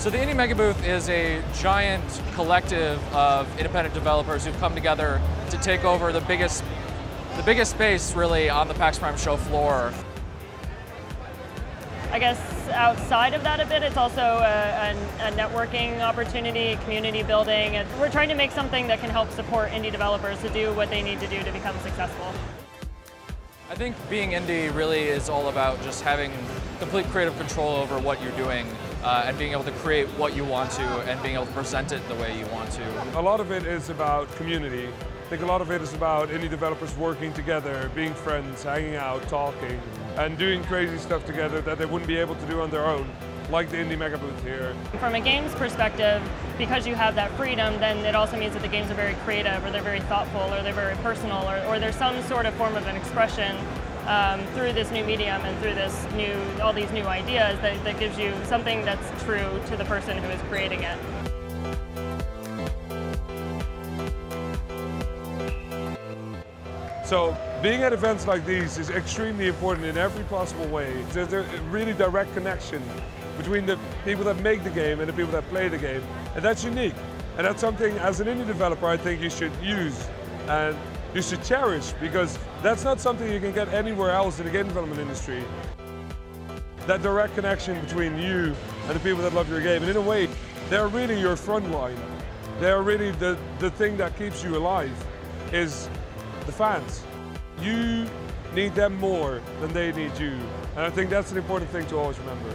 So the Indie Megabooth is a giant collective of independent developers who've come together to take over the biggest space really on the PAX Prime show floor. I guess outside of that a bit, it's also a networking opportunity, community building. And we're trying to make something that can help support indie developers to do what they need to do to become successful. I think being indie really is all about just having complete creative control over what you're doing and being able to create what you want to and being able to present it the way you want to. A lot of it is about community. I think a lot of it is about indie developers working together, being friends, hanging out, talking, and doing crazy stuff together that they wouldn't be able to do on their own, like the Indie Megabooth here. From a games perspective, because you have that freedom, then it also means that the games are very creative, or they're very thoughtful, or they're very personal, or there's some sort of form of an expression through this new medium and through all these new ideas that gives you something that's true to the person who is creating it. So being at events like these is extremely important in every possible way. There's a really direct connection between the people that make the game and the people that play the game, and that's unique. And that's something, as an indie developer, I think you should use and you should cherish, because that's not something you can get anywhere else in the game development industry. That direct connection between you and the people that love your game, and in a way, they're really your front line. They're really the thing that keeps you alive, is the fans. You need them more than they need you. And I think that's an important thing to always remember.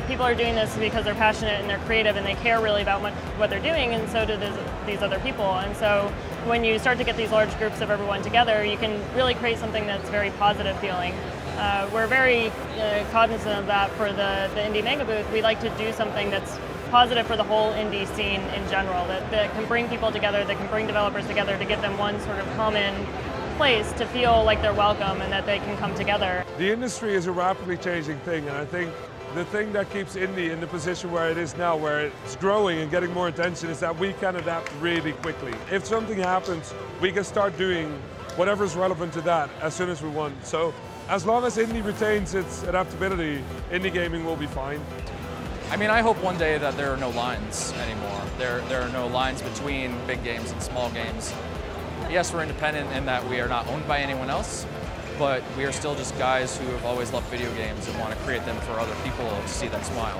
People are doing this because they're passionate and they're creative and they care really about what they're doing, and so do these other people. And so when you start to get these large groups of everyone together, you can really create something that's very positive feeling. We're very cognizant of that for the Indie Megabooth. We like to do something that's positive for the whole indie scene in general, that can bring people together, that can bring developers together to give them one sort of common place to feel like they're welcome and that they can come together. The industry is a rapidly changing thing, and I think the thing that keeps indie in the position where it is now, where it's growing and getting more attention, is that we can adapt really quickly. If something happens, we can start doing whatever's relevant to that as soon as we want. So as long as indie retains its adaptability, indie gaming will be fine. I mean, I hope one day that there are no lines anymore. There are no lines between big games and small games. Yes, we're independent in that we are not owned by anyone else, but we are still just guys who have always loved video games and want to create them for other people to see them smile.